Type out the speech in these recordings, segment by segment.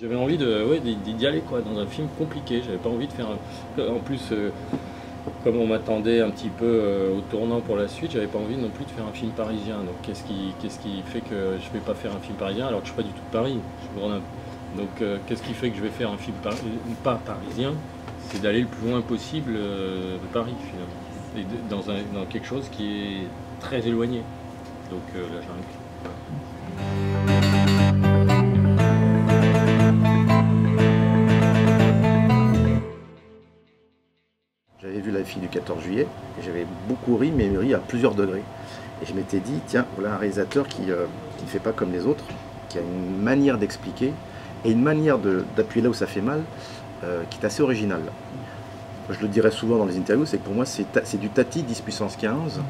J'avais envie de, ouais, d'y aller quoi, dans un film compliqué. J'avais pas envie de faire en plus, comme on m'attendait un petit peu au tournant pour la suite, j'avais pas envie non plus de faire un film parisien. Donc qu'est-ce qui fait que je vais pas faire un film parisien alors que je suis pas du tout de Paris, je suis de Grenoble. Donc qu'est-ce qui fait que je vais faire un film pas parisien? C'est d'aller le plus loin possible de Paris finalement. Et dans quelque chose qui est très éloigné. Donc la jungle. J'avais vu La fille du 14 juillet et j'avais beaucoup ri, mais ri à plusieurs degrés. Et je m'étais dit, tiens, voilà un réalisateur qui ne fait pas comme les autres, qui a une manière d'expliquer et une manière d'appuyer là où ça fait mal, qui est assez originale. Je le dirais souvent dans les interviews, c'est que pour moi c'est du Tati 10 puissance 15,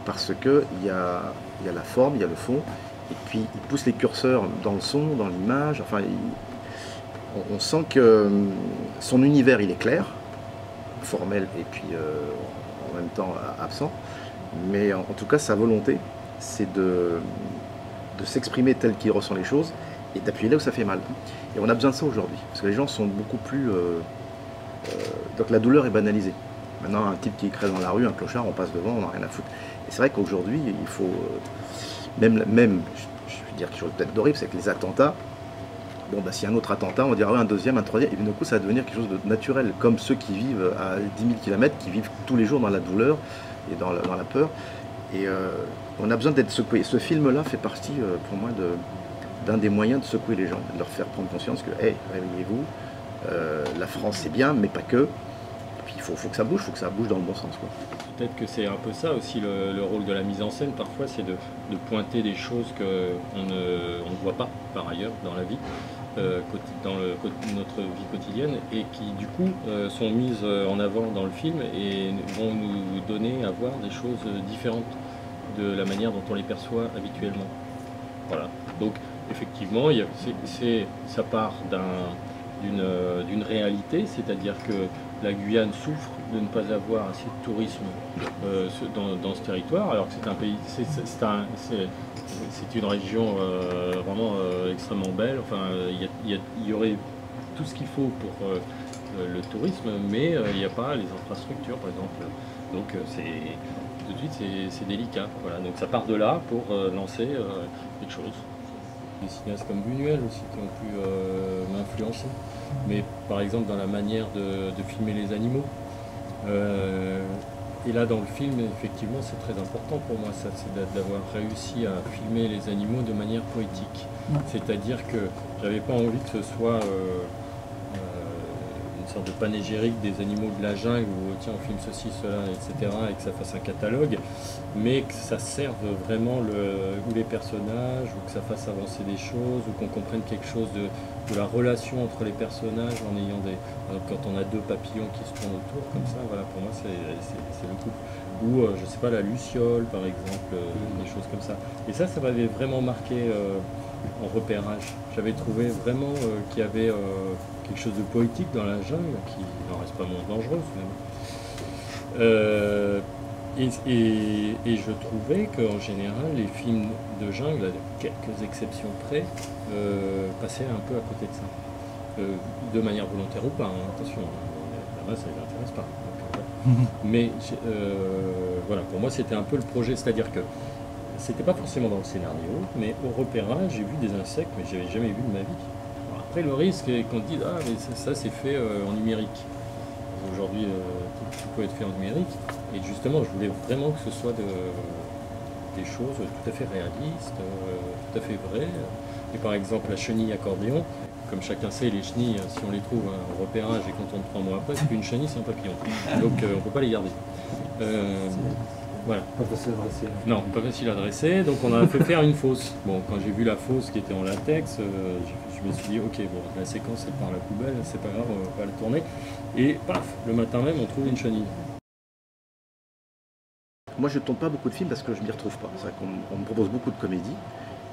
parce qu'il y a la forme, il y a le fond, et puis il pousse les curseurs dans le son, dans l'image, enfin on sent que son univers il est clair, formel et puis en même temps absent, mais en tout cas sa volonté c'est de s'exprimer tel qu'il ressent les choses et d'appuyer là où ça fait mal. Et on a besoin de ça aujourd'hui, parce que les gens sont beaucoup plus... donc la douleur est banalisée. Maintenant un type qui crève dans la rue, un clochard, on passe devant, on n'a rien à foutre. Et c'est vrai qu'aujourd'hui il faut... même je vais dire quelque chose peut-être d'horrible, c'est que les attentats, bon, bah, s'il y a un autre attentat, on dira un deuxième, un troisième, et du coup ça va devenir quelque chose de naturel, comme ceux qui vivent à 10 000 km, qui vivent tous les jours dans la douleur et dans la peur. Et on a besoin d'être secoué. Ce film-là fait partie, pour moi, d'un des moyens de secouer les gens, de leur faire prendre conscience que, hey, réveillez-vous, la France c'est bien, mais pas que. Et puis il faut que ça bouge dans le bon sens, quoi. Peut-être que c'est un peu ça aussi le rôle de la mise en scène, parfois, c'est de pointer des choses qu'on ne voit pas par ailleurs dans la vie, dans notre vie quotidienne, et qui du coup sont mises en avant dans le film et vont nous donner à voir des choses différentes de la manière dont on les perçoit habituellement. Voilà. Donc effectivement, ça part d'une réalité, c'est-à-dire que la Guyane souffre de ne pas avoir assez de tourisme dans ce territoire, alors que c'est un pays, c'est une région vraiment extrêmement belle. Enfin, il y aurait tout ce qu'il faut pour le tourisme, mais il n'y a pas les infrastructures, par exemple. Donc tout de suite c'est délicat. Voilà. Donc ça part de là pour lancer quelque chose. Des cinéastes comme Buñuel aussi qui ont pu m'influencer. Mais par exemple dans la manière de filmer les animaux. Et là dans le film, effectivement, c'est très important pour moi, ça, c'est d'avoir réussi à filmer les animaux de manière poétique. C'est-à-dire que j'avais pas envie que ce soit une sorte de panégyrique des animaux de la jungle où tiens on filme ceci, cela, etc. et que ça fasse un catalogue, mais que ça serve vraiment ou les personnages, ou que ça fasse avancer des choses, ou qu'on comprenne quelque chose de la relation entre les personnages en ayant quand on a deux papillons qui se tournent autour comme ça, voilà, pour moi c'est le couple. Ou je sais pas, la luciole par exemple, des choses comme ça. Et ça m'avait vraiment marqué en repérage. J'avais trouvé vraiment qu'il y avait quelque chose de poétique dans la jungle, qui n'en reste pas moins dangereuse même. Et je trouvais qu'en général, les films de jungle, à quelques exceptions près, passaient un peu à côté de ça. De manière volontaire ou pas, hein, attention, là ça ne les intéresse pas. Donc, mais voilà, pour moi c'était un peu le projet, c'est-à-dire que c'était pas forcément dans le scénario, mais au repérage, j'ai vu des insectes, mais j'avais jamais vu de ma vie. Alors après, le risque est qu'on dise ah mais ça c'est fait en numérique. Aujourd'hui, tout peut être fait en numérique. Et justement, je voulais vraiment que ce soit des choses tout à fait réalistes, tout à fait vraies. Et par exemple, la chenille accordéon, comme chacun sait, les chenilles, si on les trouve en repérage et qu'on tourne 3 mois après, c'est qu'une chenille, c'est un papillon. Donc on ne peut pas les garder. Voilà. Pas facile à dresser. Non, pas facile à dresser, donc on a fait faire une fosse. Bon, quand j'ai vu la fosse qui était en latex, je me suis dit, ok, bon, la séquence elle part à la poubelle, c'est pas grave, on va pas la tourner. Et paf, le matin même, on trouve une chenille. Moi je ne tourne pas beaucoup de films parce que je ne m'y retrouve pas. C'est vrai qu'on me propose beaucoup de comédies,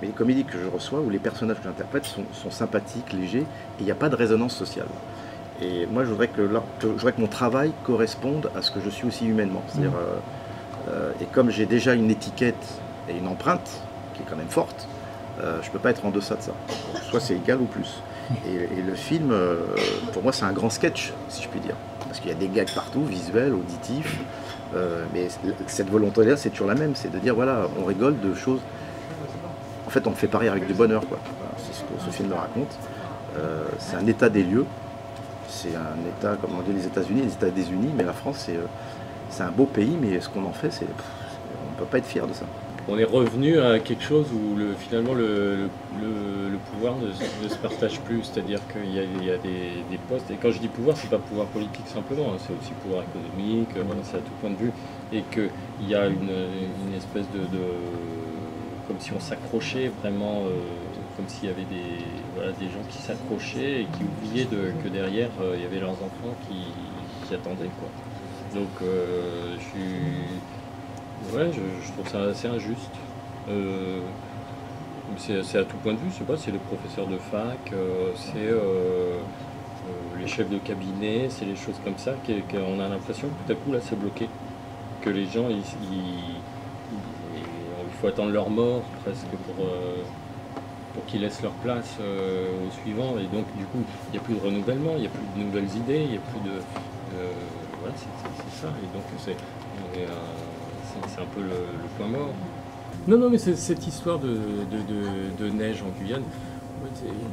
mais les comédies que je reçois ou les personnages que j'interprète sont sympathiques, légers, et il n'y a pas de résonance sociale. Et moi je voudrais que mon travail corresponde à ce que je suis aussi humainement. C'est-à-dire, et comme j'ai déjà une étiquette et une empreinte qui est quand même forte, je ne peux pas être en deçà de ça. Soit c'est égal ou plus. Et le film, pour moi, c'est un grand sketch, si je puis dire. Parce qu'il y a des gags partout, visuels, auditifs. Mais cette volonté-là, c'est toujours la même. C'est de dire, voilà, on rigole de choses. En fait, on fait pareil avec du bonheur, quoi. Voilà, c'est ce que ce film raconte. C'est un état des lieux. C'est un état, comme on dit les États-Unis, les États-Unis, mais la France, c'est un beau pays, mais ce qu'on en fait, on ne peut pas être fier de ça. On est revenu à quelque chose où finalement le pouvoir ne se partage plus, c'est-à-dire qu'il y a des postes, et quand je dis pouvoir, c'est pas pouvoir politique simplement, hein, c'est aussi pouvoir économique, voilà, c'est à tout point de vue, et qu'il y a une espèce comme si on s'accrochait vraiment, comme s'il y avait des gens qui s'accrochaient et qui oubliaient que derrière il y avait leurs enfants qui attendaient, quoi. Donc je trouve ça assez injuste. C'est à tout point de vue, c'est les professeurs de fac, les chefs de cabinet, c'est les choses comme ça qu'on a l'impression que tout à coup là c'est bloqué. Que les gens, il faut attendre leur mort presque pour qu'ils laissent leur place au suivant. Et donc du coup, il n'y a plus de renouvellement, il n'y a plus de nouvelles idées, il n'y a plus de... voilà, c'est ça. Et donc c'est un peu le point mort. Non, mais cette histoire de neige en Guyane,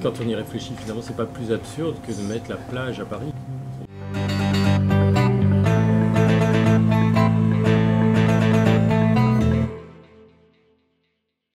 quand on y réfléchit, finalement, c'est pas plus absurde que de mettre la plage à Paris.